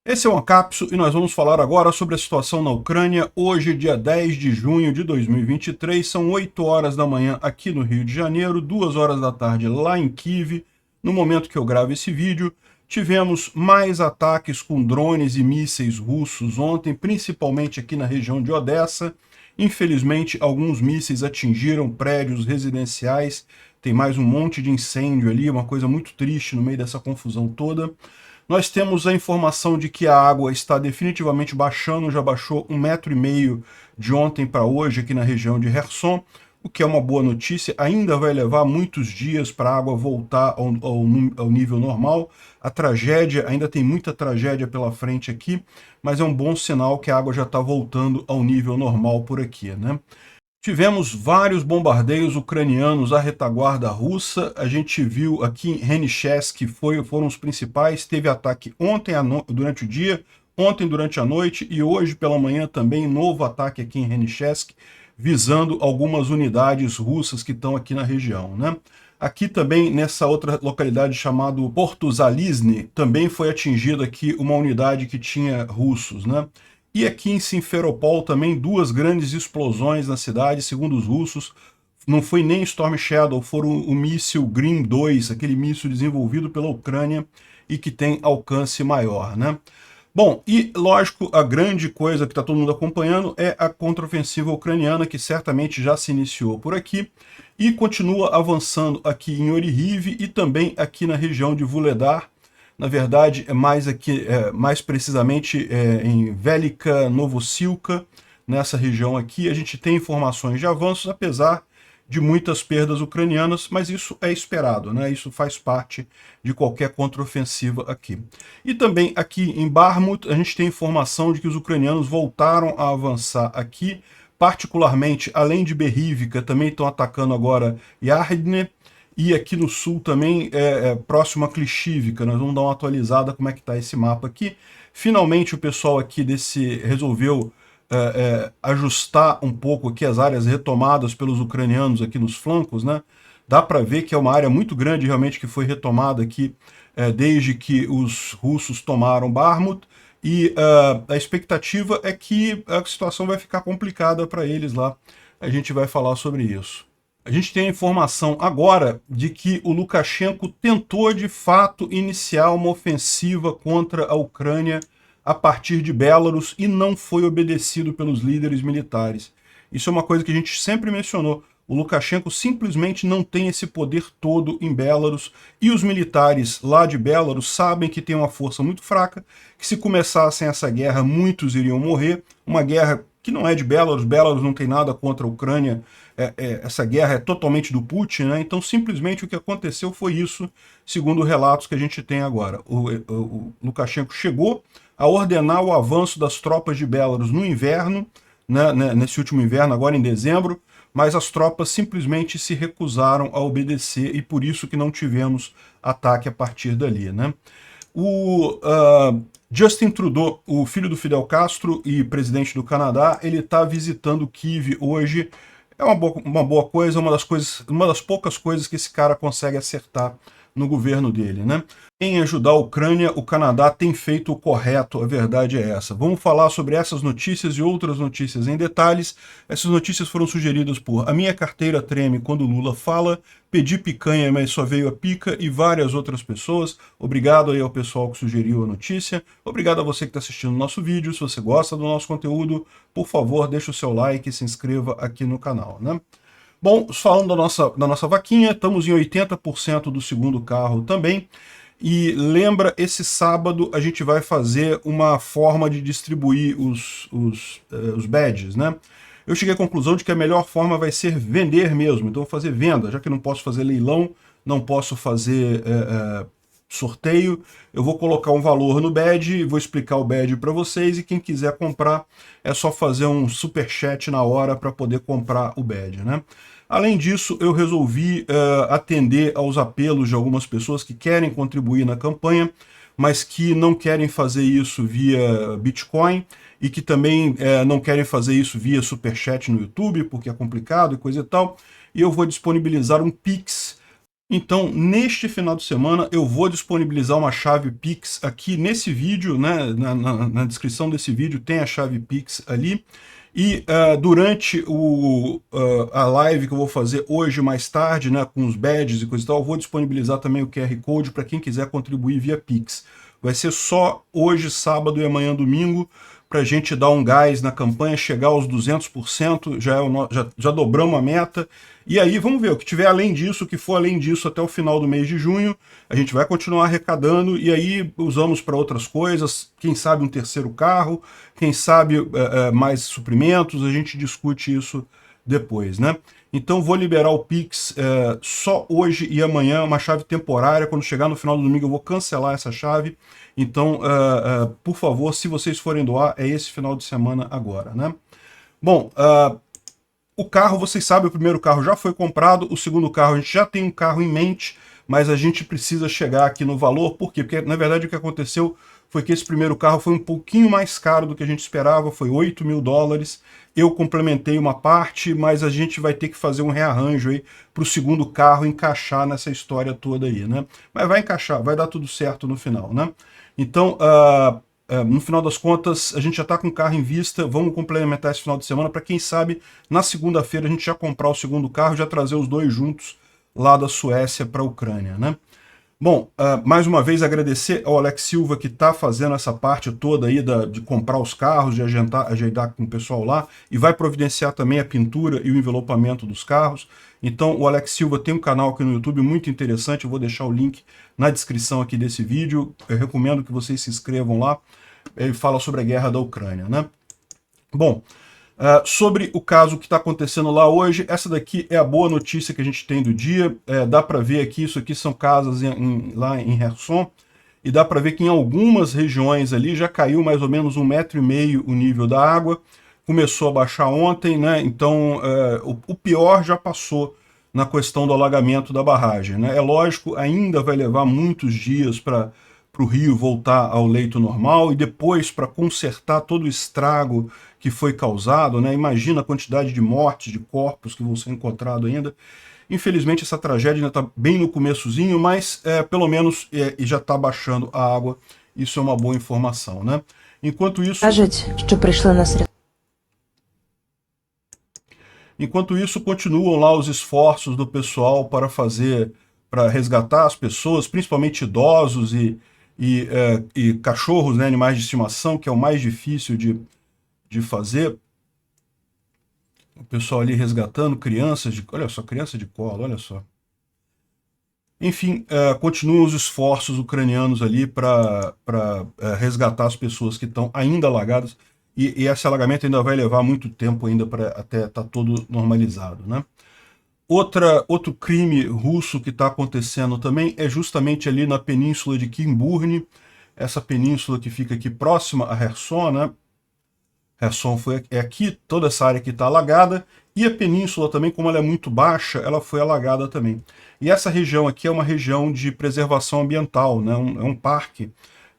Esse é o Ancapso e nós vamos falar agora sobre a situação na Ucrânia. Hoje, dia 10 de junho de 2023, são 8 horas da manhã aqui no Rio de Janeiro, 2 horas da tarde lá em Kiev. No momento que eu gravo esse vídeo, tivemos mais ataques com drones e mísseis russos ontem, principalmente aqui na região de Odessa. Infelizmente, alguns mísseis atingiram prédios residenciais. Tem mais um monte de incêndio ali, uma coisa muito triste no meio dessa confusão toda. Nós temos a informação de que a água está definitivamente baixando, já baixou 1,5 m de ontem para hoje aqui na região de Kherson, o que é uma boa notícia. Ainda vai levar muitos dias para a água voltar ao nível normal. A tragédia, ainda tem muita tragédia pela frente aqui, mas é um bom sinal que a água já está voltando ao nível normal por aqui, né? Tivemos vários bombardeios ucranianos à retaguarda russa. A gente viu aqui em Renichesk, que foram os principais. Teve ataque ontem durante o dia, ontem durante a noite e hoje pela manhã também novo ataque aqui em Renichesk, visando algumas unidades russas que estão aqui na região, né? Aqui também, nessa outra localidade chamada Porto Zalizny, também foi atingida aqui uma unidade que tinha russos, né? E aqui em Simferopol também duas grandes explosões na cidade, segundo os russos. Não foi nem Storm Shadow, foram o míssil Grim 2, aquele míssil desenvolvido pela Ucrânia e que tem alcance maior, né? Bom, e lógico, a grande coisa que está todo mundo acompanhando é a contraofensiva ucraniana, que certamente já se iniciou por aqui e continua avançando aqui em Oryhiv e também aqui na região de Vuhledar. Na verdade, é mais aqui, mais precisamente em Velika Novosilka, nessa região aqui. A gente tem informações de avanços, apesar de muitas perdas ucranianas, mas isso é esperado, né? Isso faz parte de qualquer contraofensiva aqui. E também aqui em Bakhmut, a gente tem informação de que os ucranianos voltaram a avançar aqui, particularmente, além de Berivka, também estão atacando agora Yardne, e aqui no sul também, próximo a Klishivka. Nós vamos dar uma atualizada como é que está esse mapa aqui. Finalmente o pessoal aqui resolveu ajustar um pouco aqui as áreas retomadas pelos ucranianos aqui nos flancos, né? Dá para ver que é uma área muito grande realmente que foi retomada aqui desde que os russos tomaram Bakhmut, e a expectativa é que a situação vai ficar complicada para eles lá. A gente vai falar sobre isso. A gente tem a informação agora de que o Lukashenko tentou de fato iniciar uma ofensiva contra a Ucrânia a partir de Belarus e não foi obedecido pelos líderes militares. Isso é uma coisa que a gente sempre mencionou. O Lukashenko simplesmente não tem esse poder todo em Belarus, e os militares lá de Belarus sabem que tem uma força muito fraca, que se começassem essa guerra muitos iriam morrer, uma guerra que não é de Belarus. Belarus não tem nada contra a Ucrânia, essa guerra é totalmente do Putin, né? Então simplesmente o que aconteceu foi isso, segundo relatos que a gente tem agora. O Lukashenko chegou a ordenar o avanço das tropas de Belarus no inverno, né, nesse último inverno, agora em dezembro, mas as tropas simplesmente se recusaram a obedecer e por isso que não tivemos ataque a partir dali, né? O Justin Trudeau, o filho do Fidel Castro e presidente do Canadá, ele está visitando Kiev hoje. É uma boa coisa, uma das poucas coisas que esse cara consegue acertar no governo dele, né? Em ajudar a Ucrânia, o Canadá tem feito o correto, a verdade é essa. Vamos falar sobre essas notícias e outras notícias em detalhes. Essas notícias foram sugeridas por A Minha Carteira Treme Quando Lula Fala, Pedi Picanha, mas só veio a pica, e várias outras pessoas. Obrigado aí ao pessoal que sugeriu a notícia. Obrigado a você que está assistindo o nosso vídeo. Se você gosta do nosso conteúdo, por favor, deixe o seu like e se inscreva aqui no canal, né? Bom, falando da nossa vaquinha, estamos em 80% do segundo carro também. E lembra, esse sábado a gente vai fazer uma forma de distribuir os badges, né? Eu cheguei à conclusão de que a melhor forma vai ser vender mesmo, então vou fazer venda, já que não posso fazer leilão, não posso fazer sorteio, eu vou colocar um valor no badge, vou explicar o badge para vocês, e quem quiser comprar é só fazer um super chat na hora para poder comprar o badge, né? Além disso, eu resolvi atender aos apelos de algumas pessoas que querem contribuir na campanha, mas que não querem fazer isso via Bitcoin, e que também não querem fazer isso via Superchat no YouTube, porque é complicado e coisa e tal. E eu vou disponibilizar um Pix Então, neste final de semana, eu vou disponibilizar uma chave Pix aqui nesse vídeo, né? Na descrição desse vídeo tem a chave Pix ali. E durante a live que eu vou fazer hoje mais tarde, né, com os badges e coisa e tal, eu vou disponibilizar também o QR Code para quem quiser contribuir via Pix. Vai ser só hoje, sábado e amanhã, domingo, para a gente dar um gás na campanha, chegar aos 200%, já dobramos a meta. E aí, vamos ver, o que tiver além disso, o que for além disso até o final do mês de junho, a gente vai continuar arrecadando e aí usamos para outras coisas, quem sabe um terceiro carro, quem sabe mais suprimentos, a gente discute isso depois, né? Então vou liberar o Pix só hoje e amanhã, uma chave temporária. Quando chegar no final do domingo eu vou cancelar essa chave. Então, por favor, se vocês forem doar, é esse final de semana agora, né? Bom, o carro, vocês sabem, o primeiro carro já foi comprado, o segundo carro a gente já tem um carro em mente, mas a gente precisa chegar aqui no valor. Por quê? Porque, na verdade, o que aconteceu foi que esse primeiro carro foi um pouquinho mais caro do que a gente esperava, foi 8 mil dólares. Eu complementei uma parte, mas a gente vai ter que fazer um rearranjo aí para o segundo carro encaixar nessa história toda aí, né? Mas vai encaixar, vai dar tudo certo no final, né? Então, no final das contas, a gente já está com o carro em vista, vamos complementar esse final de semana para quem sabe, na segunda-feira a gente já comprar o segundo carro e já trazer os dois juntos lá da Suécia para a Ucrânia, né? Bom, mais uma vez agradecer ao Alex Silva que está fazendo essa parte toda aí de comprar os carros, de ajeitar com o pessoal lá, e vai providenciar também a pintura e o envelopamento dos carros. Então o Alex Silva tem um canal aqui no YouTube muito interessante, eu vou deixar o link na descrição aqui desse vídeo, eu recomendo que vocês se inscrevam lá. Ele fala sobre a guerra da Ucrânia, né? Bom, sobre o caso que está acontecendo lá hoje, essa daqui é a boa notícia que a gente tem do dia. Dá para ver aqui, isso aqui são casas lá em Kherson, e dá para ver que em algumas regiões ali já caiu mais ou menos 1,5 metro o nível da água. Começou a baixar ontem, né? Então o pior já passou na questão do alagamento da barragem, né? É lógico, ainda vai levar muitos dias para o rio voltar ao leito normal e depois para consertar todo o estrago que foi causado, né? Imagina a quantidade de mortes, de corpos que vão ser encontrados ainda. Infelizmente essa tragédia ainda está bem no começozinho, mas pelo menos já está baixando a água. Isso é uma boa informação, né? Enquanto isso, continuam lá os esforços do pessoal para resgatar as pessoas, principalmente idosos e cachorros, né, animais de estimação, que é o mais difícil de fazer. O pessoal ali resgatando crianças, olha só, criança de colo, olha só. Enfim, continuam os esforços ucranianos ali para resgatar as pessoas que estão ainda alagadas, e esse alagamento ainda vai levar muito tempo ainda para até estar todo normalizado, né? Outro crime russo que está acontecendo também é justamente ali na península de Kimburne, essa península que fica aqui próxima a Kherson, né? Kherson é aqui, toda essa área aqui está alagada, e a península também, como ela é muito baixa, ela foi alagada também. E essa região aqui é uma região de preservação ambiental, né? É um parque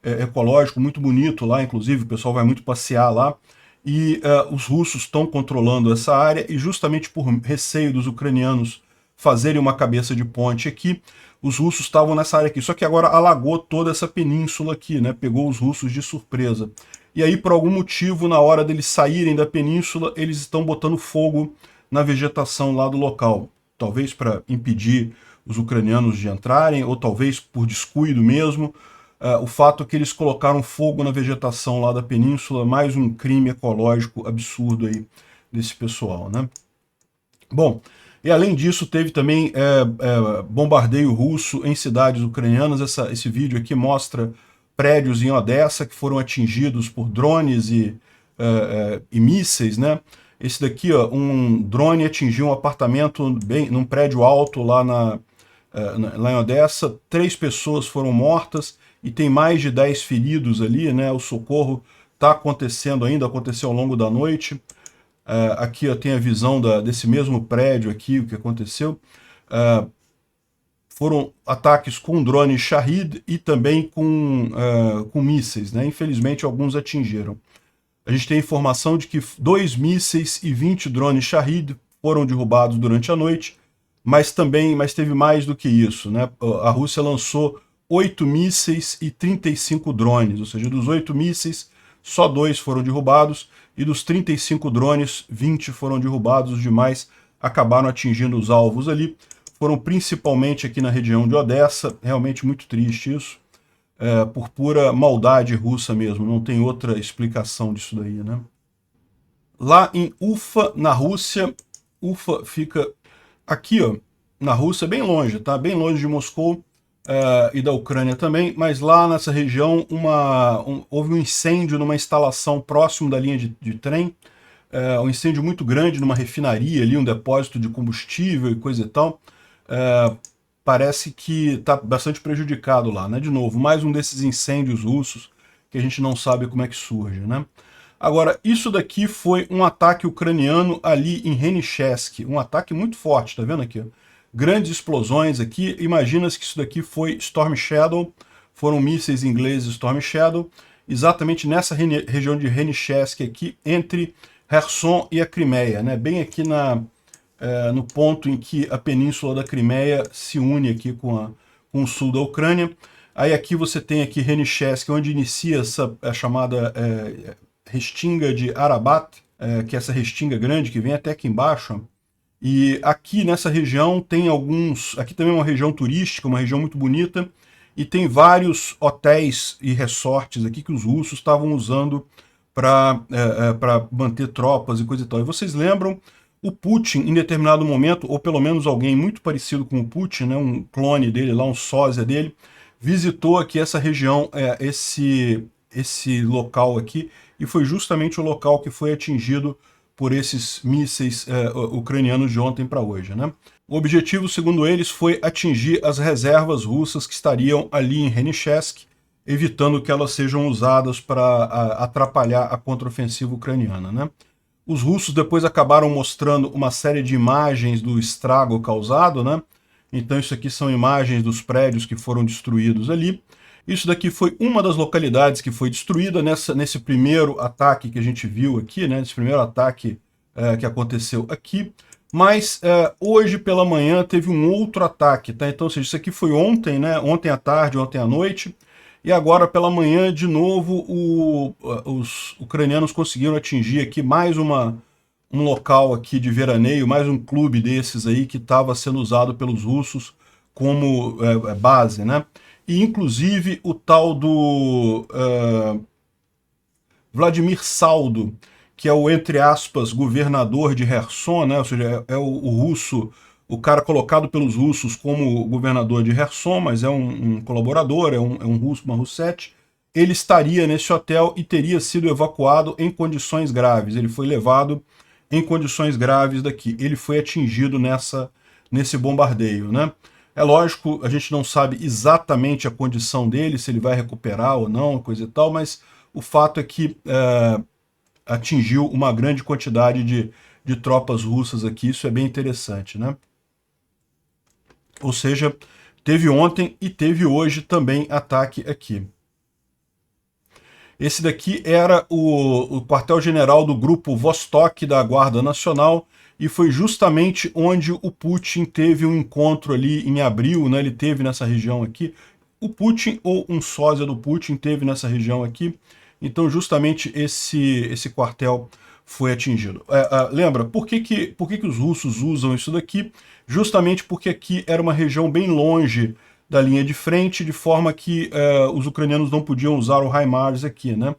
ecológico muito bonito lá, inclusive o pessoal vai muito passear lá, e os russos estão controlando essa área, e justamente por receio dos ucranianos fazerem uma cabeça de ponte aqui, os russos estavam nessa área aqui, só que agora alagou toda essa península aqui, né? Pegou os russos de surpresa. E aí, por algum motivo, na hora deles saírem da península, eles estão botando fogo na vegetação lá do local. Talvez para impedir os ucranianos de entrarem, ou talvez por descuido mesmo. O fato é que eles colocaram fogo na vegetação lá da península, mais um crime ecológico absurdo aí desse pessoal, né? Bom, e além disso teve também bombardeio russo em cidades ucranianas. Esse vídeo aqui mostra prédios em Odessa que foram atingidos por drones e mísseis, né? Esse daqui, ó, um drone atingiu um apartamento num prédio alto lá em Odessa. 3 pessoas foram mortas e tem mais de 10 feridos ali, né? O socorro está acontecendo ainda, aconteceu ao longo da noite. Aqui ó, tem a visão desse mesmo prédio aqui, o que aconteceu. Foram ataques com drone Shahid e também com mísseis, né? Infelizmente alguns atingiram. A gente tem informação de que 2 mísseis e 20 drones Shahid foram derrubados durante a noite. mas teve mais do que isso, né? A Rússia lançou 8 mísseis e 35 drones, ou seja, dos 8 mísseis, só 2 foram derrubados, e dos 35 drones, 20 foram derrubados, os demais acabaram atingindo os alvos ali, foram principalmente aqui na região de Odessa, realmente muito triste isso, por pura maldade russa mesmo, não tem outra explicação disso daí, né? Lá em Ufa, na Rússia, Ufa fica aqui, ó, na Rússia, bem longe, tá? Bem longe de Moscou e da Ucrânia também, mas lá nessa região houve um incêndio numa instalação próximo da linha de trem, um incêndio muito grande numa refinaria ali, um depósito de combustível e coisa e tal. Parece que está bastante prejudicado lá, né? De novo, mais um desses incêndios russos que a gente não sabe como é que surge, né? Agora, isso daqui foi um ataque ucraniano ali em Henichesk, um ataque muito forte, tá vendo aqui? Ó? Grandes explosões aqui, imagina-se que isso daqui foi Storm Shadow, foram mísseis ingleses Storm Shadow, exatamente nessa região de Henichesk aqui, entre Kherson e a Crimeia, né? Bem aqui no ponto em que a península da Crimeia se une aqui com o sul da Ucrânia. Aí aqui você tem aqui Henichesk, onde inicia essa chamada restinga de Arabat, que é essa restinga grande que vem até aqui embaixo. E aqui nessa região tem aqui também é uma região turística, uma região muito bonita, e tem vários hotéis e resorts aqui que os russos estavam usando para manter tropas e coisa e tal. E vocês lembram, o Putin, em determinado momento, ou pelo menos alguém muito parecido com o Putin, né, um clone dele lá, um sósia dele, visitou aqui essa região, esse local aqui, e foi justamente o local que foi atingido por esses mísseis ucranianos de ontem para hoje, né? O objetivo, segundo eles, foi atingir as reservas russas que estariam ali em Henichesk, evitando que elas sejam usadas para atrapalhar a contraofensiva ucraniana, né? Os russos depois acabaram mostrando uma série de imagens do estrago causado, né? Então isso aqui são imagens dos prédios que foram destruídos ali. Isso daqui foi uma das localidades que foi destruída nesse primeiro ataque que a gente viu aqui, né? Nesse primeiro ataque que aconteceu aqui. Mas hoje pela manhã teve um outro ataque, tá? Então, ou seja, isso aqui foi ontem, né? Ontem à tarde, ontem à noite. E agora pela manhã, de novo, os ucranianos conseguiram atingir aqui mais um local aqui de veraneio, mais um clube desses aí que estava sendo usado pelos russos como base, né? E inclusive o tal do Vladimir Saldo, que é o, entre aspas, governador de Kherson, né? Ou seja, é o russo, o cara colocado pelos russos como governador de Kherson, mas é um colaborador, é um russo, uma russete. Ele estaria nesse hotel e teria sido evacuado em condições graves. Ele foi levado em condições graves daqui. Ele foi atingido nesse bombardeio, né? É lógico, a gente não sabe exatamente a condição dele, se ele vai recuperar ou não, coisa e tal, mas o fato é que atingiu uma grande quantidade de tropas russas aqui, isso é bem interessante, né? Ou seja, teve ontem e teve hoje também ataque aqui. Esse daqui era o quartel-general do grupo Vostok da Guarda Nacional, e foi justamente onde o Putin teve um encontro ali em abril, né? Ele teve nessa região aqui. O Putin ou um sósia do Putin teve nessa região aqui. Então, justamente esse quartel foi atingido. Lembra, por que os russos usam isso daqui? Justamente porque aqui era uma região bem longe da linha de frente, de forma que os ucranianos não podiam usar o HIMARS aqui, né?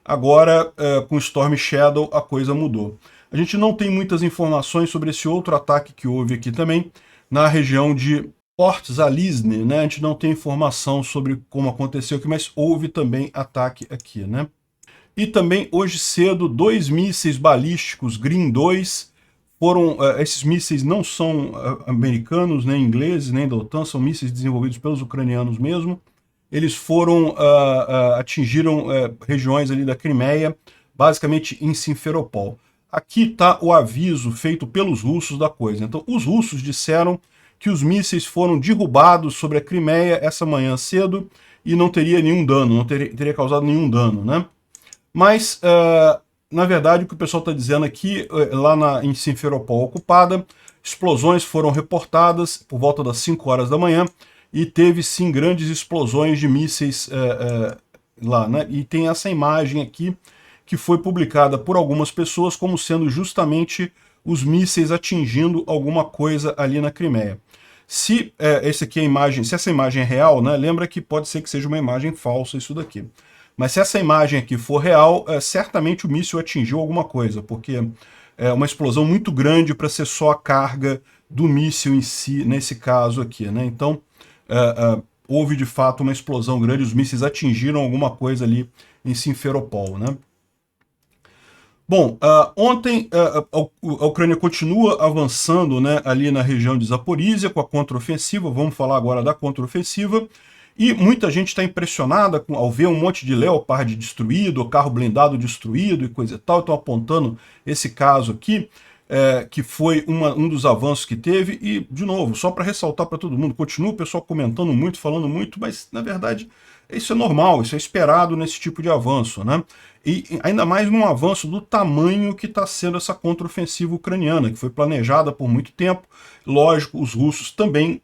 Agora, com Storm Shadow, a coisa mudou. A gente não tem muitas informações sobre esse outro ataque que houve aqui também, na região de Port Zalizny, né? A gente não tem informação sobre como aconteceu aqui, mas houve também ataque aqui, né? E também, hoje cedo, 2 mísseis balísticos Green 2 foram... esses mísseis não são americanos, nem ingleses, nem da OTAN, são mísseis desenvolvidos pelos ucranianos mesmo. Eles atingiram regiões ali da Crimeia, basicamente em Simferopol. Aqui está o aviso feito pelos russos da coisa. Então, os russos disseram que os mísseis foram derrubados sobre a Crimeia essa manhã cedo e não teria nenhum dano, não teria causado nenhum dano, né? Mas, na verdade, o que o pessoal está dizendo aqui, lá em Simferopol ocupada, explosões foram reportadas por volta das 5 horas da manhã, e teve sim grandes explosões de mísseis lá, né? E tem essa imagem aqui, que foi publicada por algumas pessoas como sendo justamente os mísseis atingindo alguma coisa ali na Crimeia. Se essa imagem é real, né, lembra que pode ser que seja uma imagem falsa isso daqui. Mas se essa imagem aqui for real, certamente o míssil atingiu alguma coisa, porque é uma explosão muito grande para ser só a carga do míssil em si, nesse caso aqui, né? Então, houve de fato uma explosão grande, os mísseis atingiram alguma coisa ali em Simferopol, né? Bom, ontem a Ucrânia continua avançando, né, ali na região de Zaporizhia com a contraofensiva. Vamos falar agora da contraofensiva. E muita gente está impressionada ao ver um monte de Leopard destruído, carro blindado destruído e coisa e tal. Estão apontando esse caso aqui, que foi um dos avanços que teve. E, de novo, só para ressaltar para todo mundo, continua o pessoal comentando muito, falando muito, mas, na verdade, isso é normal, isso é esperado nesse tipo de avanço, né? E ainda mais num avanço do tamanho que está sendo essa contraofensiva ucraniana, que foi planejada por muito tempo. Lógico, os russos também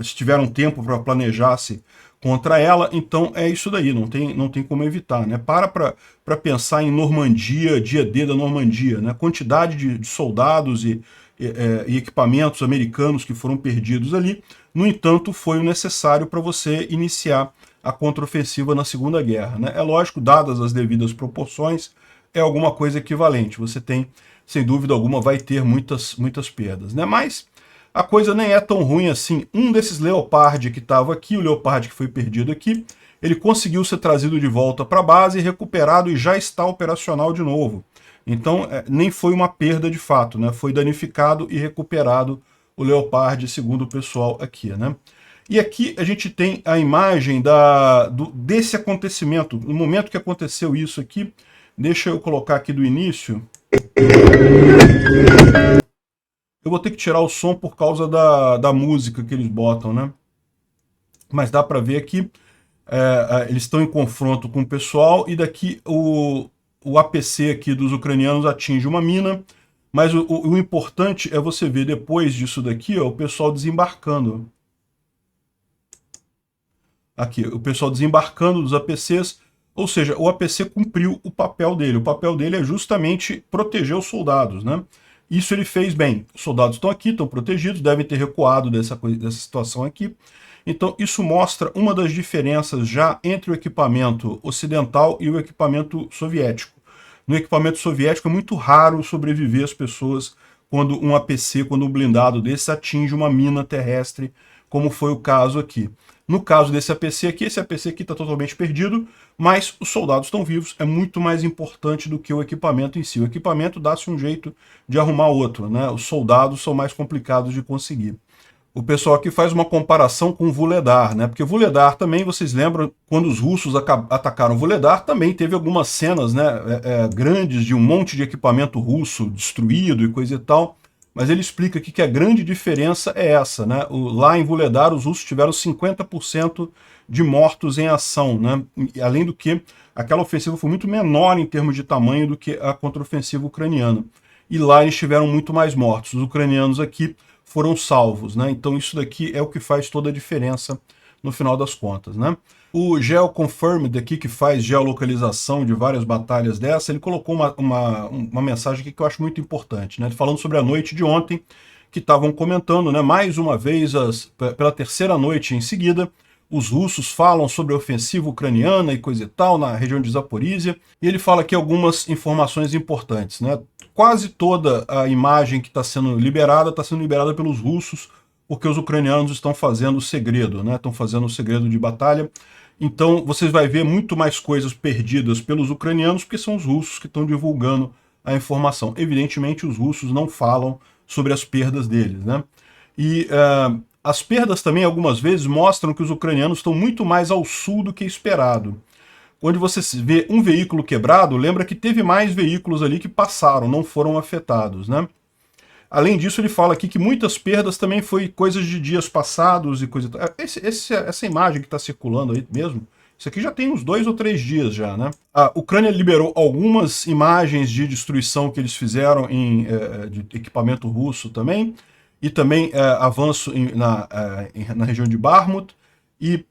tiveram tempo para planejar-se contra ela, então é isso daí, não tem como evitar, né? Para pensar em Normandia, dia D da Normandia, né? A quantidade de soldados e equipamentos americanos que foram perdidos ali, no entanto, foi o necessário para você iniciar a contraofensiva na Segunda Guerra, né? É lógico, dadas as devidas proporções, é alguma coisa equivalente. Você tem, sem dúvida alguma, vai ter muitas perdas, né? Mas a coisa nem é tão ruim assim. Um desses Leopard que estava aqui, o Leopard que foi perdido aqui, ele conseguiu ser trazido de volta para a base, recuperado e já está operacional de novo. Então, nem foi uma perda de fato, né? Foi danificado e recuperado o Leopard, segundo o pessoal aqui, né? E aqui a gente tem a imagem desse acontecimento, no momento que aconteceu isso aqui. Deixa eu colocar aqui do início. Eu vou ter que tirar o som por causa da música que eles botam, né? Mas dá para ver aqui, eles estão em confronto com o pessoal, e daqui o APC aqui dos ucranianos atinge uma mina, mas o importante é você ver depois disso daqui, ó, o pessoal desembarcando. Aqui, o pessoal desembarcando dos APCs, ou seja, o APC cumpriu o papel dele. O papel dele é justamente proteger os soldados, né? Isso ele fez bem. Os soldados estão aqui, estão protegidos, devem ter recuado dessa situação aqui. Então, isso mostra uma das diferenças já entre o equipamento ocidental e o equipamento soviético. No equipamento soviético é muito raro sobreviver as pessoas quando um APC, quando um blindado desse atinge uma mina terrestre, como foi o caso aqui. No caso desse APC aqui, esse APC aqui está totalmente perdido, mas os soldados estão vivos, é muito mais importante do que o equipamento em si. O equipamento dá-se um jeito de arrumar outro, né? Os soldados são mais complicados de conseguir. O pessoal aqui faz uma comparação com Vuhledar, né? Porque Vuhledar também, vocês lembram, quando os russos atacaram Vuhledar, também teve algumas cenas, né, grandes de um monte de equipamento russo destruído e coisa e tal. Mas ele explica aqui que a grande diferença é essa, né? Lá em Vuhledar, os russos tiveram 50% de mortos em ação, né? E, além do que, aquela ofensiva foi muito menor em termos de tamanho do que a contraofensiva ucraniana. E lá eles tiveram muito mais mortos. Os ucranianos aqui foram salvos, né? Então isso daqui é o que faz toda a diferença no final das contas, né? O GeoConfirmed aqui, que faz geolocalização de várias batalhas dessa, ele colocou uma mensagem aqui que eu acho muito importante, né? Falando sobre a noite de ontem, que estavam comentando, né? Mais uma vez, pela terceira noite em seguida, os russos falam sobre a ofensiva ucraniana e coisa e tal, na região de Zaporizhia, e ele fala aqui algumas informações importantes, né? Quase toda a imagem que está sendo liberada pelos russos, porque os ucranianos estão fazendo o segredo, né? Estão fazendo o segredo de batalha. Então, vocês vão ver muito mais coisas perdidas pelos ucranianos, porque são os russos que estão divulgando a informação. Evidentemente, os russos não falam sobre as perdas deles, né? E as perdas também, algumas vezes, mostram que os ucranianos estão muito mais ao sul do que esperado. Onde você vê um veículo quebrado, lembra que teve mais veículos ali que passaram, não foram afetados, né? Além disso, ele fala aqui que muitas perdas também foi coisas de dias passados e coisa... Essa imagem que está circulando aí mesmo, isso aqui já tem uns 2 ou 3 dias já, né? A Ucrânia liberou algumas imagens de destruição que eles fizeram de equipamento russo também, e também avanço na região de Bakhmut, e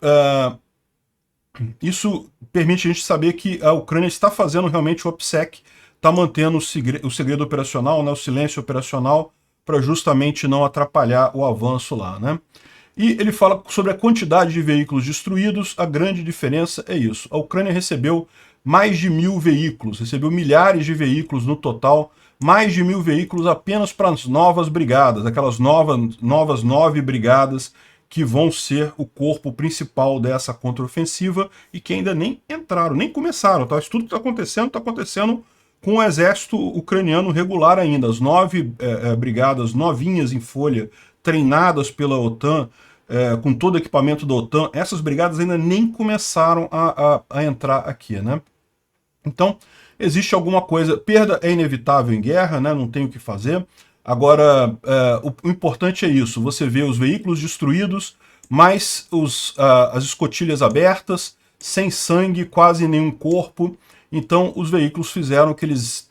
isso permite a gente saber que a Ucrânia está fazendo realmente o OPSEC, está mantendo o segredo operacional, né, o silêncio operacional, para justamente não atrapalhar o avanço lá, né? E ele fala sobre a quantidade de veículos destruídos. A grande diferença é isso. A Ucrânia recebeu mais de 1.000 veículos, recebeu milhares de veículos no total, mais de 1.000 veículos apenas para as novas brigadas, aquelas novas 9 brigadas que vão ser o corpo principal dessa contraofensiva e que ainda nem entraram, nem começaram. Tá? Isso tudo que está acontecendo com o exército ucraniano regular ainda. As 9 brigadas novinhas em folha, treinadas pela OTAN, com todo o equipamento da OTAN, essas brigadas ainda nem começaram a entrar aqui, né? Então, existe alguma coisa, perda é inevitável em guerra, né? Não tem o que fazer. Agora, o importante é isso, você vê os veículos destruídos, mas as escotilhas abertas, sem sangue, quase nenhum corpo. Então, os veículos fizeram o que eles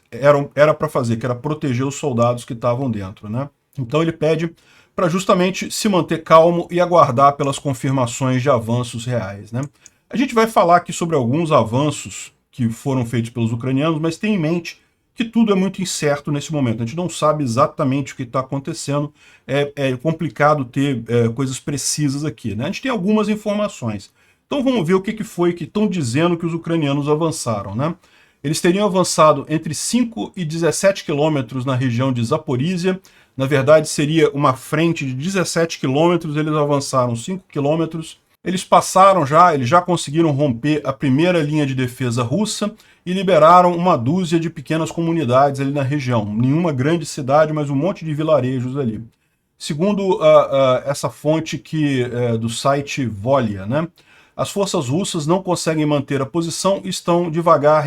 era para fazer, que era proteger os soldados que estavam dentro, né? Então ele pede para justamente se manter calmo e aguardar pelas confirmações de avanços reais, né? A gente vai falar aqui sobre alguns avanços que foram feitos pelos ucranianos, mas tenha em mente que tudo é muito incerto nesse momento. A gente não sabe exatamente o que está acontecendo, é complicado ter coisas precisas aqui, né? A gente tem algumas informações. Então vamos ver o que foi que estão dizendo que os ucranianos avançaram, né? Eles teriam avançado entre 5 e 17 quilômetros na região de Zaporizhia. Na verdade, seria uma frente de 17 quilômetros, eles avançaram 5 quilômetros. Eles já conseguiram romper a primeira linha de defesa russa e liberaram uma dúzia de pequenas comunidades ali na região. Nenhuma grande cidade, mas um monte de vilarejos ali. Segundo essa fonte do site Volia, né? As forças russas não conseguem manter a posição e estão devagar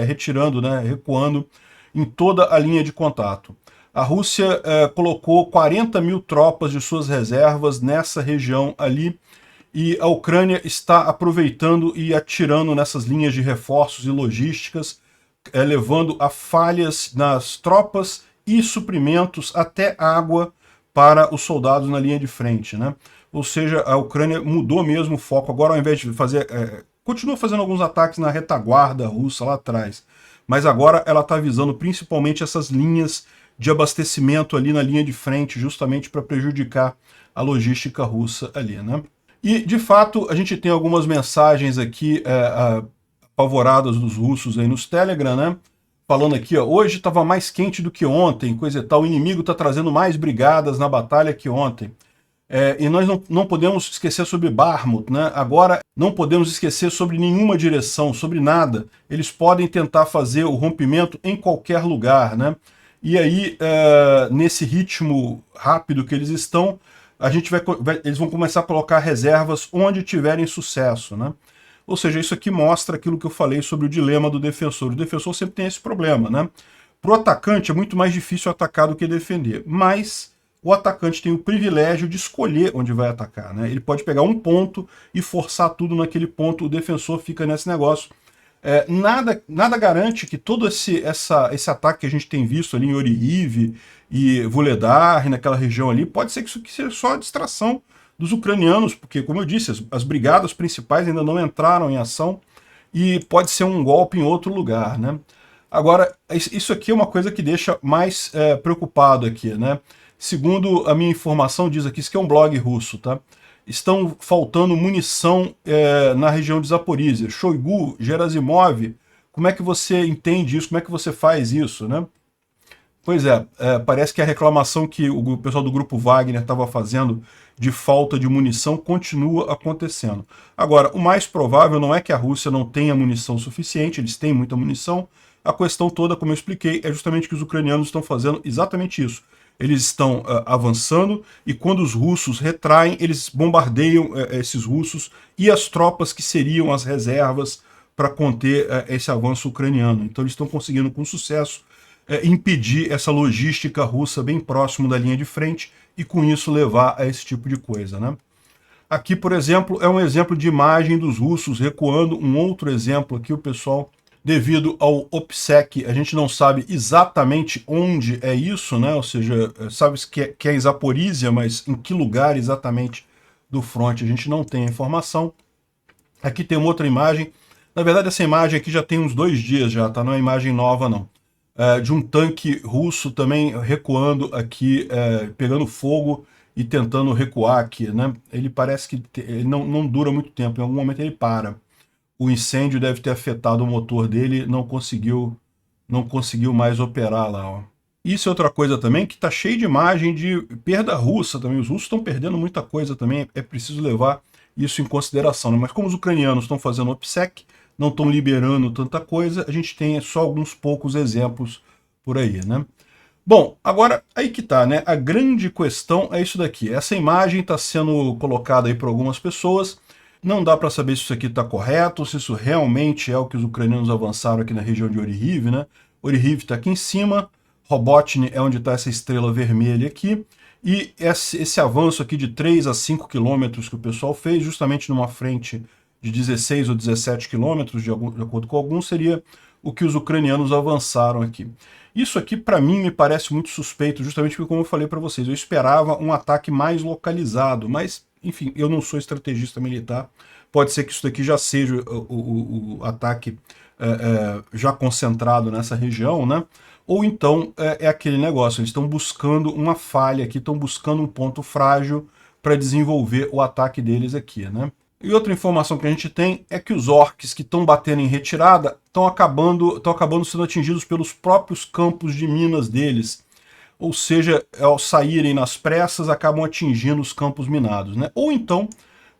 retirando, né, recuando em toda a linha de contato. A Rússia colocou 40.000 tropas de suas reservas nessa região ali, e a Ucrânia está aproveitando e atirando nessas linhas de reforços e logísticas, levando a falhas nas tropas e suprimentos, até água para os soldados na linha de frente, né? Ou seja, a Ucrânia mudou mesmo o foco. Agora, ao invés de fazer... continua fazendo alguns ataques na retaguarda russa lá atrás, mas agora ela está visando principalmente essas linhas de abastecimento ali na linha de frente, justamente para prejudicar a logística russa ali, né? E, de fato, a gente tem algumas mensagens aqui apavoradas dos russos aí nos Telegram, né? Falando aqui, ó, hoje estava mais quente do que ontem, coisa e tal, o inimigo está trazendo mais brigadas na batalha que ontem. E nós não podemos esquecer sobre Bakhmut, né? Agora não podemos esquecer sobre nenhuma direção, sobre nada. Eles podem tentar fazer o rompimento em qualquer lugar, né? E aí, nesse ritmo rápido que eles estão, eles vão começar a colocar reservas onde tiverem sucesso, né? Ou seja, isso aqui mostra aquilo que eu falei sobre o dilema do defensor. O defensor sempre tem esse problema, né? Para o atacante é muito mais difícil atacar do que defender, mas o atacante tem o privilégio de escolher onde vai atacar, né? Ele pode pegar um ponto e forçar tudo naquele ponto, o defensor fica nesse negócio. Nada garante que todo esse ataque que a gente tem visto ali em Orihiv e Vuhledar, naquela região ali, pode ser que isso aqui seja só a distração dos ucranianos, porque, como eu disse, as brigadas principais ainda não entraram em ação e pode ser um golpe em outro lugar, né? Agora, isso aqui é uma coisa que deixa mais preocupado aqui, né? Segundo a minha informação, diz aqui, isso aqui é um blog russo, tá? Estão faltando munição na região de Zaporizhia. Shoigu, Gerasimov, como é que você entende isso? Como é que você faz isso, né? Pois parece que a reclamação que o pessoal do Grupo Wagner estava fazendo de falta de munição continua acontecendo. Agora, o mais provável não é que a Rússia não tenha munição suficiente, eles têm muita munição. A questão toda, como eu expliquei, é justamente que os ucranianos estão fazendo exatamente isso. Eles estão avançando e quando os russos retraem, eles bombardeiam esses russos e as tropas que seriam as reservas para conter esse avanço ucraniano. Então eles estão conseguindo com sucesso impedir essa logística russa bem próximo da linha de frente e com isso levar a esse tipo de coisa, né? Aqui, por exemplo, é um exemplo de imagem dos russos recuando, um outro exemplo aqui, o pessoal devido ao OPSEC, a gente não sabe exatamente onde é isso, né? Ou seja, sabe que é em Zaporizhia, mas em que lugar exatamente do fronte a gente não tem a informação. Aqui tem uma outra imagem. Na verdade, essa imagem aqui já tem uns 2 dias já, tá? Não é imagem nova, não. De um tanque russo também recuando aqui, pegando fogo e tentando recuar aqui, né? Ele parece que ele não dura muito tempo, em algum momento ele para. O incêndio deve ter afetado o motor dele, não conseguiu mais operar lá, ó. Isso é outra coisa também, que tá cheio de imagem de perda russa também. Os russos estão perdendo muita coisa também, é preciso levar isso em consideração, né? Mas como os ucranianos estão fazendo OPSEC, não estão liberando tanta coisa, a gente tem só alguns poucos exemplos por aí, né? Bom, agora aí que tá, né? A grande questão é isso daqui. Essa imagem está sendo colocada aí por algumas pessoas. Não dá para saber se isso aqui está correto, se isso realmente é o que os ucranianos avançaram aqui na região de Oryhiv, né? Oryhiv está aqui em cima, Robotny é onde está essa estrela vermelha aqui, e esse avanço aqui de 3 a 5 quilômetros que o pessoal fez, justamente numa frente de 16 ou 17 quilômetros, de acordo com alguns, seria o que os ucranianos avançaram aqui. Isso aqui, para mim, me parece muito suspeito, justamente porque, como eu falei para vocês, eu esperava um ataque mais localizado, mas, enfim, eu não sou estrategista militar, pode ser que isso daqui já seja o ataque já concentrado nessa região, né? Ou então é aquele negócio, eles estão buscando uma falha aqui, estão buscando um ponto frágil para desenvolver o ataque deles aqui, né? E outra informação que a gente tem é que os orcs que estão batendo em retirada estão acabando sendo atingidos pelos próprios campos de minas deles. Ou seja, ao saírem nas pressas, acabam atingindo os campos minados, né? Ou então,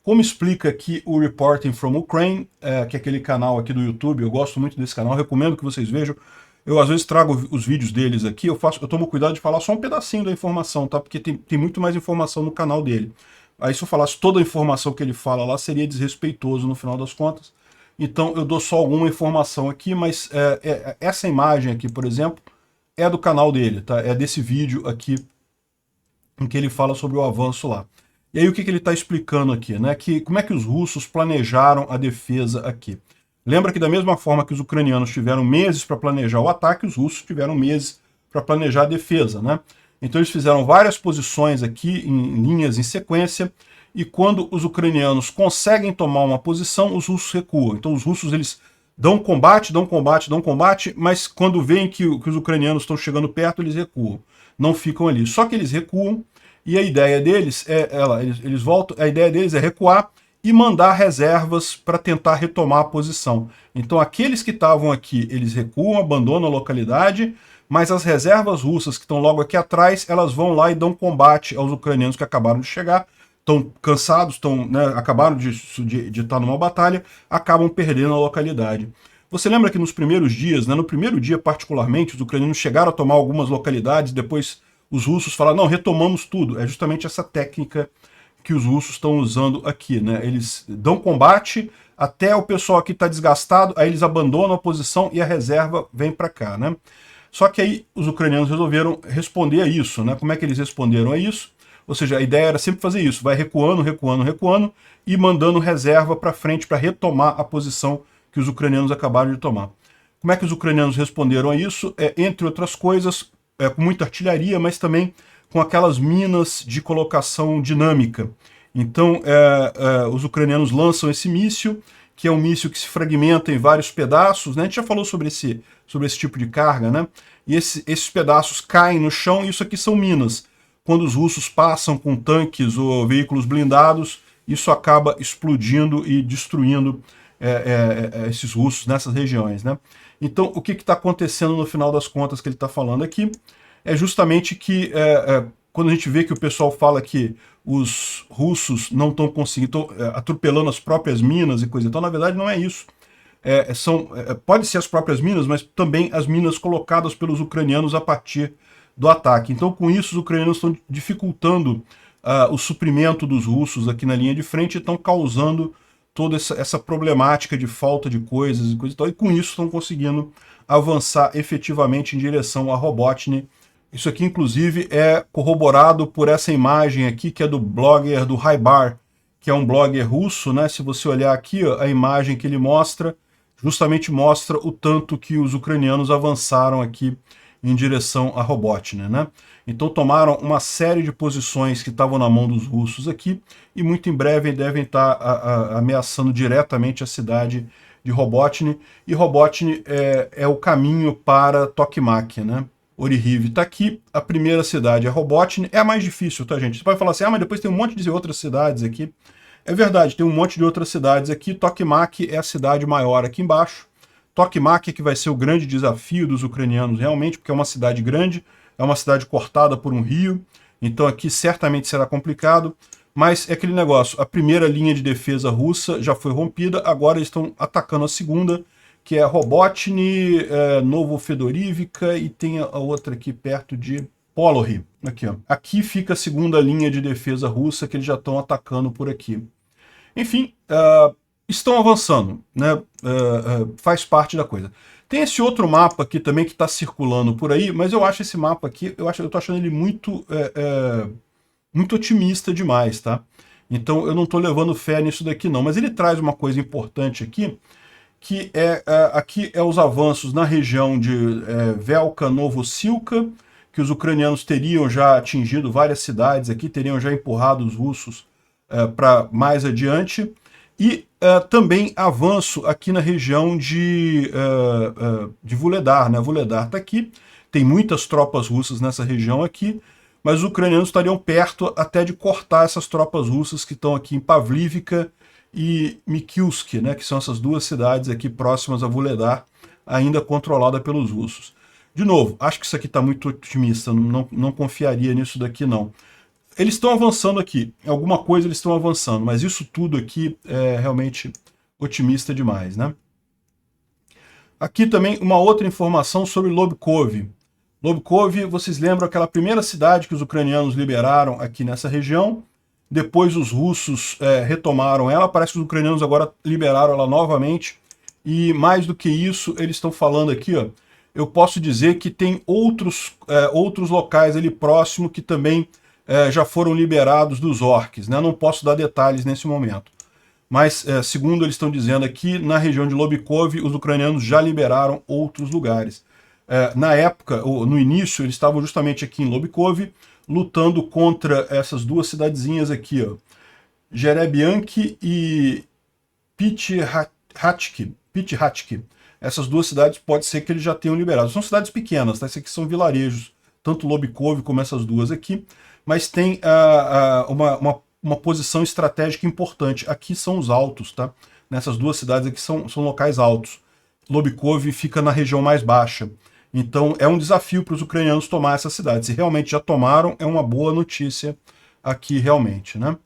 como explica aqui o Reporting from Ukraine, que é aquele canal aqui do YouTube, eu gosto muito desse canal, recomendo que vocês vejam. Eu às vezes trago os vídeos deles aqui, eu tomo cuidado de falar só um pedacinho da informação, tá? Porque tem muito mais informação no canal dele. Aí se eu falasse toda a informação que ele fala lá, seria desrespeitoso no final das contas. Então eu dou só alguma informação aqui, mas essa imagem aqui, por exemplo, é do canal dele, tá? É desse vídeo aqui em que ele fala sobre o avanço lá. E aí o que ele está explicando aqui, né? Como é que os russos planejaram a defesa aqui. Lembra que da mesma forma que os ucranianos tiveram meses para planejar o ataque, os russos tiveram meses para planejar a defesa, né? Então eles fizeram várias posições aqui, em linhas em sequência, e quando os ucranianos conseguem tomar uma posição, os russos recuam. Então os russos, eles dão combate, mas quando veem que os ucranianos estão chegando perto, eles recuam. Não ficam ali. Só que eles recuam, e a ideia deles eles voltam, a ideia deles é recuar e mandar reservas para tentar retomar a posição. Então aqueles que estavam aqui, eles recuam, abandonam a localidade, mas as reservas russas que estão logo aqui atrás, elas vão lá e dão combate aos ucranianos que acabaram de chegar, estão cansados, acabaram de estar numa batalha, acabam perdendo a localidade. Você lembra que nos primeiros dias, né, no primeiro dia particularmente, os ucranianos chegaram a tomar algumas localidades, depois os russos falaram, não, retomamos tudo. É justamente essa técnica que os russos estão usando aqui, né? Eles dão combate até o pessoal aqui está desgastado, aí eles abandonam a posição e a reserva vem para cá, né? Só que aí os ucranianos resolveram responder a isso, né? Como é que eles responderam a isso? Ou seja, a ideia era sempre fazer isso, vai recuando e mandando reserva para frente para retomar a posição que os ucranianos acabaram de tomar. Como é que os ucranianos responderam a isso? Entre outras coisas, com muita artilharia, mas também com aquelas minas de colocação dinâmica. Então, os ucranianos lançam esse míssil, que é um míssil que se fragmenta em vários pedaços, né? A gente já falou sobre esse tipo de carga, né? E esses pedaços caem no chão, e isso aqui são minas. Quando os russos passam com tanques ou veículos blindados, isso acaba explodindo e destruindo esses russos nessas regiões, né? Então, o que está acontecendo no final das contas que ele está falando aqui é justamente que quando a gente vê que o pessoal fala que os russos não estão conseguindo, estão atropelando as próprias minas e coisa e tal, na verdade não é isso. Pode ser as próprias minas, mas também as minas colocadas pelos ucranianos a partir do ataque. Então, com isso, os ucranianos estão dificultando o suprimento dos russos aqui na linha de frente e estão causando toda essa problemática de falta de coisas e coisa e tal, e com isso estão conseguindo avançar efetivamente em direção a Robotny. Isso aqui, inclusive, é corroborado por essa imagem aqui, que é do blogger do Haibar, que é um blogger russo, né? Se você olhar aqui, ó, a imagem que ele mostra, justamente mostra o tanto que os ucranianos avançaram aqui em direção a Robotnia, né? Então tomaram uma série de posições que estavam na mão dos russos aqui e muito em breve devem estar ameaçando diretamente a cidade de Robotnia. E Robotnia é o caminho para Tokmak, né? Orihiv está aqui, a primeira cidade é Robotnia, é a mais difícil, tá, gente? Você pode falar assim, mas depois tem um monte de outras cidades aqui. É verdade, tem um monte de outras cidades aqui. Tokmak é a cidade maior aqui embaixo. Tokmak é que vai ser o grande desafio dos ucranianos realmente, porque é uma cidade grande, é uma cidade cortada por um rio, então aqui certamente será complicado, mas é aquele negócio, a primeira linha de defesa russa já foi rompida, agora eles estão atacando a segunda, que é Robotny, Novofedorivka e tem a outra aqui perto de Polohy. Aqui, ó. Aqui fica a segunda linha de defesa russa que eles já estão atacando por aqui. Enfim, estão avançando, né? Faz parte da coisa. Tem esse outro mapa aqui também que está circulando por aí, mas eu acho esse mapa aqui, eu estou achando ele muito, muito otimista demais, tá? Então eu não estou levando fé nisso daqui não, mas ele traz uma coisa importante aqui, que aqui é os avanços na região de Velka Novosilka, que os ucranianos teriam já atingido várias cidades aqui, teriam já empurrado os russos para mais adiante, e também avanço aqui na região de Vuhledar, né? Vuhledar está aqui, tem muitas tropas russas nessa região aqui, mas os ucranianos estariam perto até de cortar essas tropas russas que estão aqui em Pavlivka e Mikilsk, né? Que são essas duas cidades aqui próximas a Vuhledar, ainda controlada pelos russos. De novo, acho que isso aqui está muito otimista, não confiaria nisso daqui não. Eles estão avançando aqui, alguma coisa eles estão avançando, mas isso tudo aqui é realmente otimista demais, né? Aqui também uma outra informação sobre Lobkov. Lobkov, vocês lembram aquela primeira cidade que os ucranianos liberaram aqui nessa região, depois os russos retomaram ela, parece que os ucranianos agora liberaram ela novamente, e mais do que isso, eles estão falando aqui, ó, eu posso dizer que tem outros locais ali próximo que também já foram liberados dos orcs, né? Não posso dar detalhes nesse momento. Mas, segundo eles estão dizendo aqui, na região de Lobkov, os ucranianos já liberaram outros lugares. Na época, no início, eles estavam justamente aqui em Lobkov, lutando contra essas duas cidadezinhas aqui, ó, Jerebianki e Pitchatki. Essas duas cidades pode ser que eles já tenham liberado. São cidades pequenas, tá? Esses aqui são vilarejos, tanto Lobkov como essas duas aqui, mas tem uma posição estratégica importante. Aqui são os altos, tá? Nessas duas cidades aqui são locais altos. Lobkov fica na região mais baixa. Então é um desafio para os ucranianos tomar essa cidade. Se realmente já tomaram, é uma boa notícia aqui realmente, né?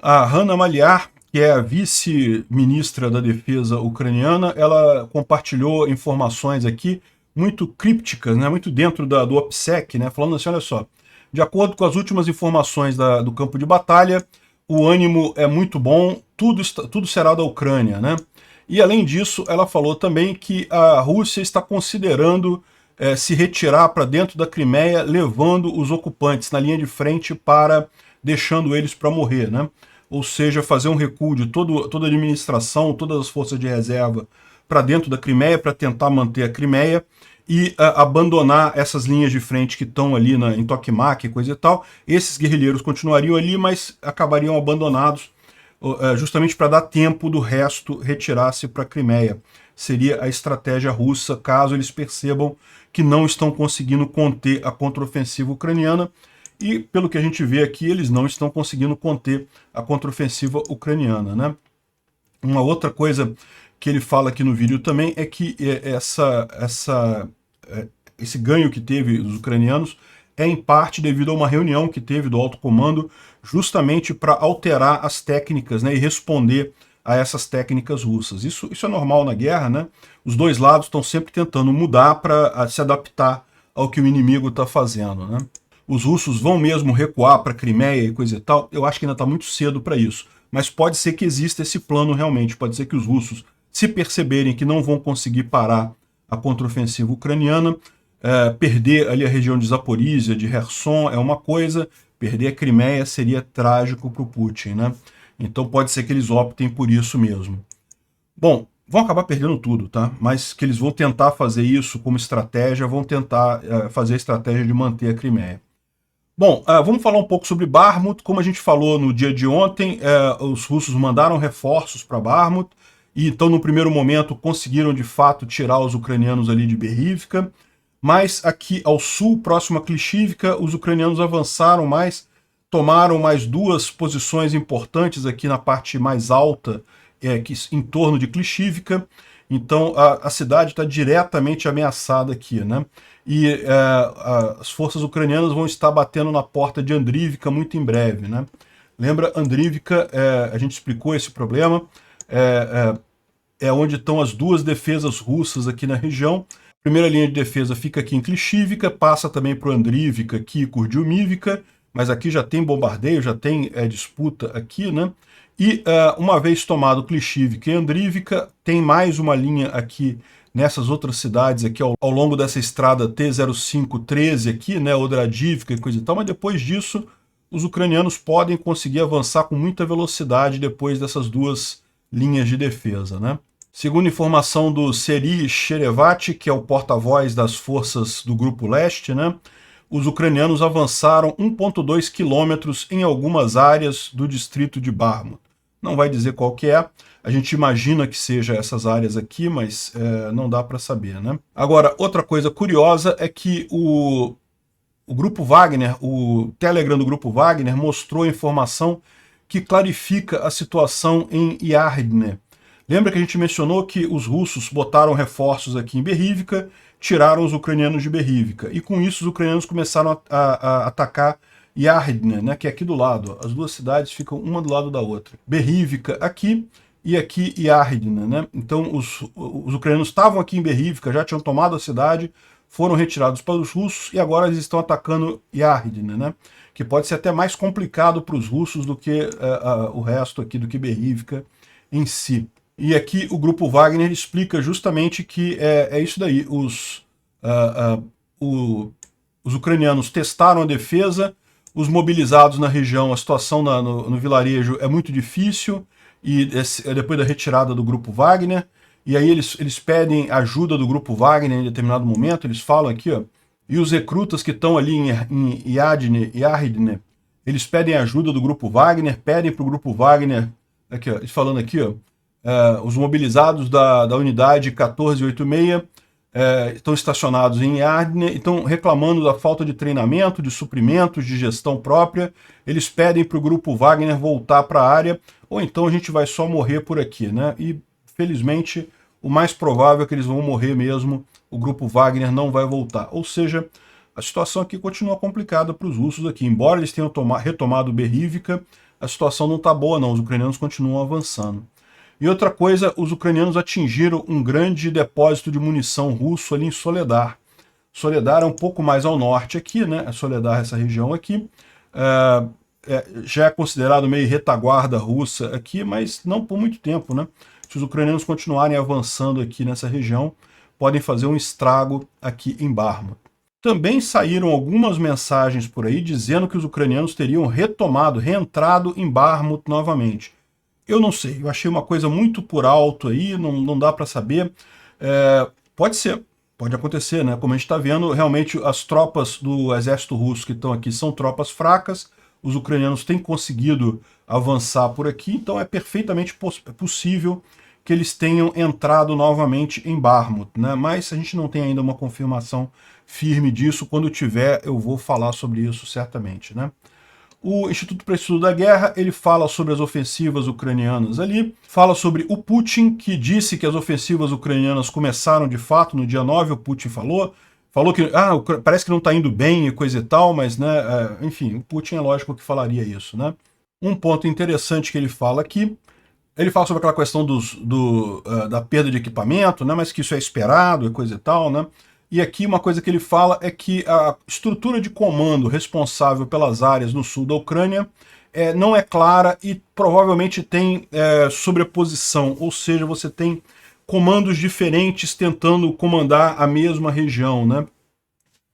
A Hanna Maliar, que é a vice-ministra da defesa ucraniana, ela compartilhou informações aqui muito crípticas, né, muito dentro do OPSEC, né, falando assim, olha só, de acordo com as últimas informações do campo de batalha, o ânimo é muito bom, tudo será da Ucrânia, né? E além disso, ela falou também que a Rússia está considerando se retirar para dentro da Crimeia, levando os ocupantes na linha de frente deixando eles para morrer, né? Ou seja, fazer um recuo de toda a administração, todas as forças de reserva para dentro da Crimeia, para tentar manter a Crimeia e abandonar essas linhas de frente que estão ali em Tokmak e coisa e tal. Esses guerrilheiros continuariam ali, mas acabariam abandonados justamente para dar tempo do resto retirar-se para a Crimeia. Seria a estratégia russa, caso eles percebam que não estão conseguindo conter a contraofensiva ucraniana. E, pelo que a gente vê aqui, eles não estão conseguindo conter a contraofensiva ucraniana, né? Uma outra coisa que ele fala aqui no vídeo também é que esse ganho que teve os ucranianos é em parte devido a uma reunião que teve do alto comando justamente para alterar as técnicas, né, e responder a essas técnicas russas. Isso é normal na guerra, né? Os dois lados estão sempre tentando mudar para se adaptar ao que o inimigo está fazendo, né? Os russos vão mesmo recuar para a Crimeia e coisa e tal, eu acho que ainda está muito cedo para isso. Mas pode ser que exista esse plano realmente, pode ser que os russos, se perceberem que não vão conseguir parar a contraofensiva ucraniana, perder ali a região de Zaporizhia, de Kherson é uma coisa, perder a Crimeia seria trágico para o Putin, né? Então pode ser que eles optem por isso mesmo. Bom, vão acabar perdendo tudo, tá? Mas que eles vão tentar fazer isso como estratégia, vão tentar fazer a estratégia de manter a Crimeia. Bom, vamos falar um pouco sobre Bakhmut. Como a gente falou no dia de ontem, os russos mandaram reforços para Bakhmut, e então no primeiro momento conseguiram de fato tirar os ucranianos ali de Berivka, mas aqui ao sul, próximo a Klishivka, os ucranianos avançaram mais, tomaram mais duas posições importantes aqui na parte mais alta, em torno de Klishivka. Então a cidade está diretamente ameaçada aqui, né? E as forças ucranianas vão estar batendo na porta de Andrivka muito em breve, né? Lembra, Andrivka, a gente explicou esse problema, é onde estão as duas defesas russas aqui na região. A primeira linha de defesa fica aqui em Klishivka, passa também para Andrivka aqui e Kurdyumivka, mas aqui já tem bombardeio, já tem disputa aqui, né? E uma vez tomado Klishivka e Andrivka, tem mais uma linha aqui nessas outras cidades aqui ao longo dessa estrada T-0513 aqui, né, Odradivka e coisa e tal, mas depois disso os ucranianos podem conseguir avançar com muita velocidade depois dessas duas linhas de defesa, né? Segundo informação do Seri Sherevati, que é o porta-voz das forças do Grupo Leste, né, os ucranianos avançaram 1,2 quilômetros em algumas áreas do distrito de Bakhmut. Não vai dizer qual que é, a gente imagina que seja essas áreas aqui, mas não dá para saber, né? Agora, outra coisa curiosa é que o Grupo Wagner, o Telegram do Grupo Wagner, mostrou informação que clarifica a situação em Yardne. Lembra que a gente mencionou que os russos botaram reforços aqui em Berivka, tiraram os ucranianos de Berivka, e com isso os ucranianos começaram a atacar Yardne, né, que é aqui do lado. As duas cidades ficam uma do lado da outra. Berivka aqui e aqui Yardne, né? Então os ucranianos estavam aqui em Berivka, já tinham tomado a cidade, foram retirados pelos russos e agora eles estão atacando Yardne, né? Que pode ser até mais complicado para os russos do que o resto aqui, do que Berivka em si. E aqui o Grupo Wagner explica justamente que é isso daí. Os ucranianos testaram a defesa, os mobilizados na região, a situação no vilarejo é muito difícil, e depois da retirada do Grupo Wagner, e aí eles pedem ajuda do Grupo Wagner em determinado momento, eles falam aqui, ó, e os recrutas que estão ali em Yardne, eles pedem ajuda do Grupo Wagner, pedem para o Grupo Wagner, aqui, ó, eles falando aqui, ó, os mobilizados da unidade 1486 estão estacionados em Yardne e estão reclamando da falta de treinamento, de suprimentos, de gestão própria. Eles pedem para o Grupo Wagner voltar para a área, ou então a gente vai só morrer por aqui, né? E, felizmente, o mais provável é que eles vão morrer mesmo, o Grupo Wagner não vai voltar. Ou seja, a situação aqui continua complicada para os russos aqui. Embora eles tenham retomado Berivka, a situação não está boa não, os ucranianos continuam avançando. E outra coisa, os ucranianos atingiram um grande depósito de munição russo ali em Soledar. Soledar é um pouco mais ao norte aqui, né? Soledar, essa região aqui, já é considerado meio retaguarda russa aqui, mas não por muito tempo, né? Se os ucranianos continuarem avançando aqui nessa região, podem fazer um estrago aqui em Bakhmut. Também saíram algumas mensagens por aí dizendo que os ucranianos teriam reentrado em Bakhmut novamente. Eu não sei, eu achei uma coisa muito por alto aí, não dá para saber. Pode ser, pode acontecer, né? Como a gente está vendo, realmente as tropas do exército russo que estão aqui são tropas fracas, os ucranianos têm conseguido avançar por aqui, então é perfeitamente possível que eles tenham entrado novamente em Bakhmut, né? Mas a gente não tem ainda uma confirmação firme disso. Quando tiver, eu vou falar sobre isso certamente, né? O Instituto para Estudo da Guerra, ele fala sobre as ofensivas ucranianas ali, fala sobre o Putin, que disse que as ofensivas ucranianas começaram de fato no dia 9, o Putin falou que parece que não está indo bem e coisa e tal, mas, né, enfim, o Putin é lógico que falaria isso, né? Um ponto interessante que ele fala aqui, ele fala sobre aquela questão da perda de equipamento, né, mas que isso é esperado e coisa e tal, né? E aqui uma coisa que ele fala é que a estrutura de comando responsável pelas áreas no sul da Ucrânia não é clara e provavelmente tem sobreposição, ou seja, você tem comandos diferentes tentando comandar a mesma região, né?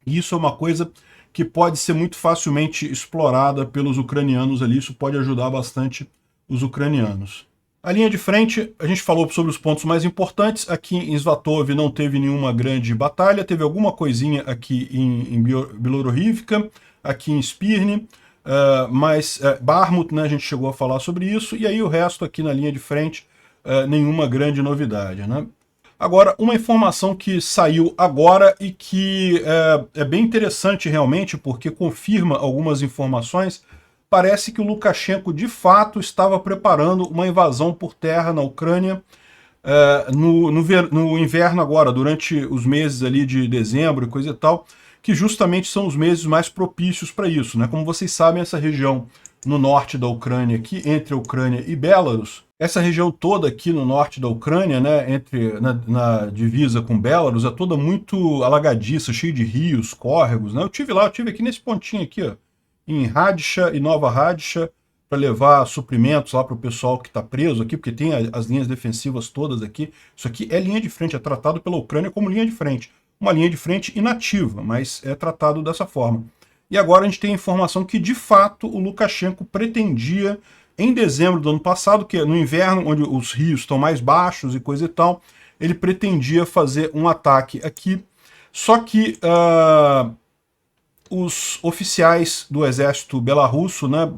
E isso é uma coisa que pode ser muito facilmente explorada pelos ucranianos ali, isso pode ajudar bastante os ucranianos. A linha de frente, a gente falou sobre os pontos mais importantes. Aqui em Svatov não teve nenhuma grande batalha, teve alguma coisinha aqui em Bilorivka, aqui em Spirne, mas Barmut, né, a gente chegou a falar sobre isso, e aí o resto aqui na linha de frente, nenhuma grande novidade, né? Agora, uma informação que saiu agora e que é bem interessante realmente, porque confirma algumas informações. Parece que o Lukashenko, de fato, estava preparando uma invasão por terra na Ucrânia no inverno agora, durante os meses ali de dezembro e coisa e tal, que justamente são os meses mais propícios para isso, né? Como vocês sabem, essa região no norte da Ucrânia, aqui entre a Ucrânia e Belarus, essa região toda aqui no norte da Ucrânia, né, na divisa com Belarus, é toda muito alagadiça, cheia de rios, córregos, né? Eu tive aqui nesse pontinho aqui, ó, em Radisha e Nova Radisha, para levar suprimentos lá para o pessoal que está preso aqui, porque tem as linhas defensivas todas aqui. Isso aqui é linha de frente, é tratado pela Ucrânia como linha de frente. Uma linha de frente inativa, mas é tratado dessa forma. E agora a gente tem a informação que, de fato, o Lukashenko pretendia, em dezembro do ano passado, que é no inverno, onde os rios estão mais baixos e coisa e tal, ele pretendia fazer um ataque aqui. Só que os oficiais do exército belarrusso, né,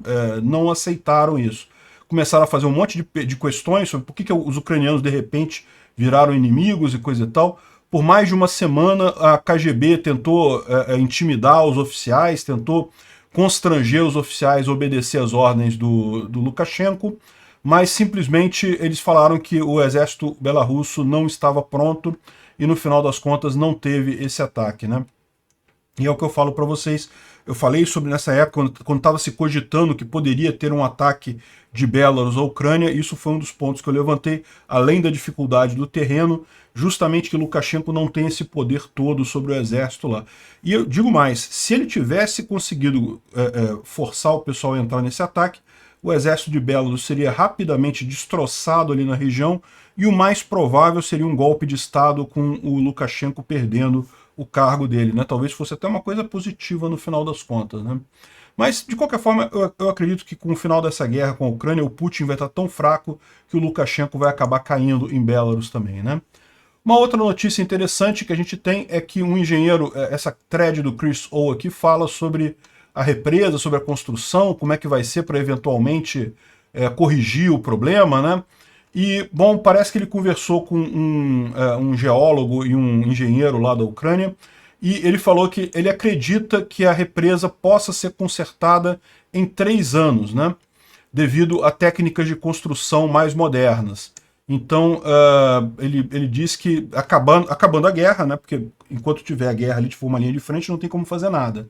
não aceitaram isso. Começaram a fazer um monte de questões sobre por que os ucranianos de repente viraram inimigos e coisa e tal. Por mais de uma semana a KGB tentou intimidar os oficiais, tentou constranger os oficiais a obedecer às ordens do Lukashenko, mas simplesmente eles falaram que o exército belarrusso não estava pronto e no final das contas não teve esse ataque, né? E é o que eu falo para vocês. Eu falei sobre nessa época, quando estava se cogitando que poderia ter um ataque de Belarus à Ucrânia, isso foi um dos pontos que eu levantei, além da dificuldade do terreno, justamente que Lukashenko não tem esse poder todo sobre o exército lá. E eu digo mais, se ele tivesse conseguido forçar o pessoal a entrar nesse ataque, o exército de Belarus seria rapidamente destroçado ali na região, e o mais provável seria um golpe de Estado com o Lukashenko perdendo o cargo dele, né? Talvez fosse até uma coisa positiva no final das contas, né? Mas, de qualquer forma, eu acredito que com o final dessa guerra com a Ucrânia, o Putin vai estar tão fraco que o Lukashenko vai acabar caindo em Belarus também, né? Uma outra notícia interessante que a gente tem é que um engenheiro, essa thread do Chris O aqui, fala sobre a represa, sobre a construção, como é que vai ser para eventualmente corrigir o problema, né? E, bom, parece que ele conversou com um geólogo e um engenheiro lá da Ucrânia, e ele falou que ele acredita que a represa possa ser consertada em 3 anos, né? Devido a técnicas de construção mais modernas. Então, ele diz que acabando a guerra, né? Porque enquanto tiver a guerra ali, for uma linha de frente, não tem como fazer nada.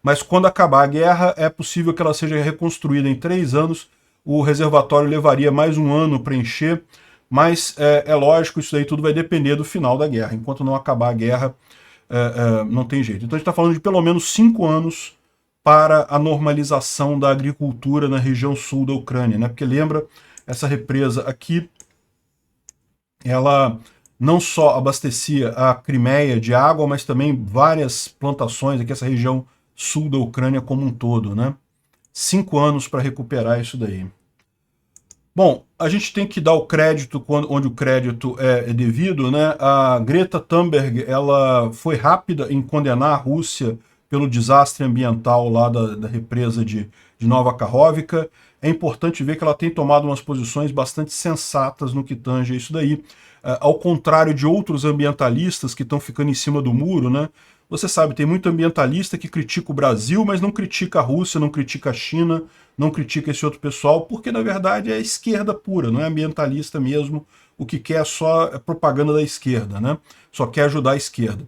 Mas quando acabar a guerra, é possível que ela seja reconstruída em 3 anos. O reservatório levaria mais um ano para encher, mas é lógico, isso daí tudo vai depender do final da guerra. Enquanto não acabar a guerra, não tem jeito. Então a gente está falando de pelo menos 5 anos para a normalização da agricultura na região sul da Ucrânia, né? Porque lembra, essa represa aqui, ela não só abastecia a Crimeia de água, mas também várias plantações aqui, essa região sul da Ucrânia como um todo, né? 5 anos para recuperar isso daí. Bom, a gente tem que dar o crédito onde o crédito é devido, né? A Greta Thunberg, ela foi rápida em condenar a Rússia pelo desastre ambiental lá da represa de Nova Kakhovka. É importante ver que ela tem tomado umas posições bastante sensatas no que tange a isso daí. Ao contrário de outros ambientalistas que estão ficando em cima do muro, né? Você sabe, tem muito ambientalista que critica o Brasil, mas não critica a Rússia, não critica a China, não critica esse outro pessoal, porque na verdade é esquerda pura, não é ambientalista mesmo. O que quer só é propaganda da esquerda, né? Só quer ajudar a esquerda.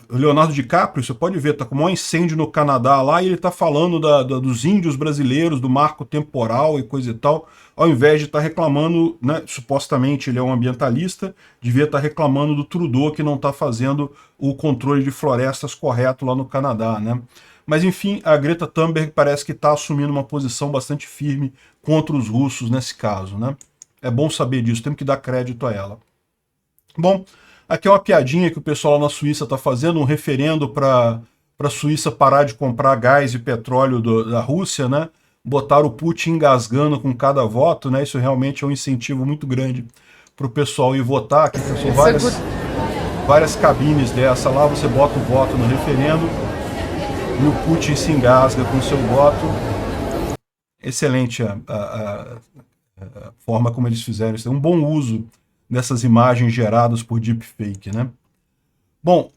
O Leonardo DiCaprio, você pode ver, tá com o maior incêndio no Canadá lá, e ele tá falando dos índios brasileiros, do marco temporal e coisa e tal, ao invés de estar reclamando, né, supostamente ele é um ambientalista, devia estar reclamando do Trudeau que não está fazendo o controle de florestas correto lá no Canadá, né? Mas enfim, a Greta Thunberg parece que está assumindo uma posição bastante firme contra os russos nesse caso, né? É bom saber disso, temos que dar crédito a ela. Bom, aqui é uma piadinha que o pessoal lá na Suíça está fazendo, um referendo para a Suíça parar de comprar gás e petróleo da Rússia, né? botaram o Putin engasgando com cada voto, né? Isso realmente é um incentivo muito grande para o pessoal ir votar. Aqui são várias cabines dessa lá, você bota o voto no referendo e o Putin se engasga com o seu voto. Excelente a forma como eles fizeram isso. É um bom uso dessas imagens geradas por deepfake, né? Bom,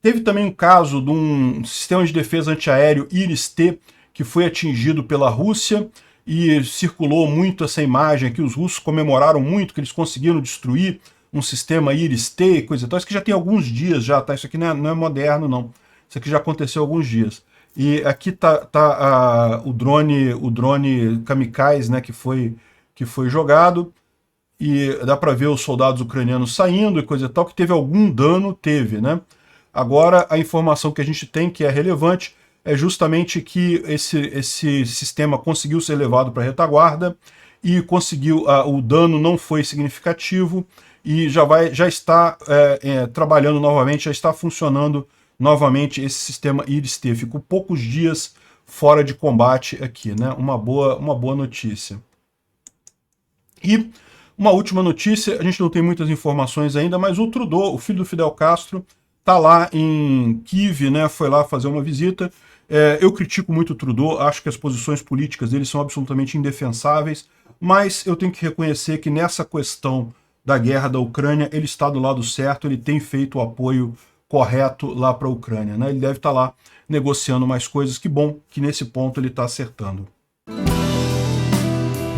teve também um caso de um sistema de defesa antiaéreo Iris-T que foi atingido pela Rússia e circulou muito essa imagem que os russos comemoraram muito, que eles conseguiram destruir um sistema Iris-T e coisa e tal. Isso que já tem alguns dias já, tá? Isso aqui não é moderno, não. Isso aqui já aconteceu há alguns dias. E aqui tá o drone kamikaze, né, que foi jogado, e dá para ver os soldados ucranianos saindo e coisa e tal, que teve algum dano, teve, né? Agora, a informação que a gente tem, que é relevante, é justamente que esse sistema conseguiu ser levado para a retaguarda e conseguiu, o dano não foi significativo e já está trabalhando novamente, já está funcionando novamente esse sistema Iris-T. Ficou poucos dias fora de combate aqui, né? Uma boa notícia. E uma última notícia, a gente não tem muitas informações ainda, mas o Trudeau, o filho do Fidel Castro, está lá em Kiev, né? Foi lá fazer uma visita. Eu critico muito o Trudeau, acho que as posições políticas dele são absolutamente indefensáveis, mas eu tenho que reconhecer que nessa questão da guerra da Ucrânia, ele está do lado certo, ele tem feito o apoio correto lá para a Ucrânia, né? Ele deve estar lá negociando mais coisas, que bom que nesse ponto ele está acertando.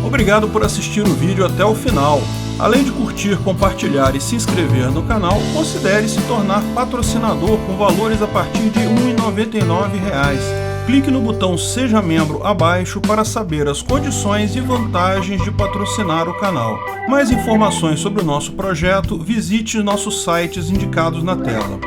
Obrigado por assistir o vídeo até o final. Além de curtir, compartilhar e se inscrever no canal, considere se tornar patrocinador com valores a partir de R$ 1,99. Clique no botão Seja Membro abaixo para saber as condições e vantagens de patrocinar o canal. Mais informações sobre o nosso projeto, visite nossos sites indicados na tela.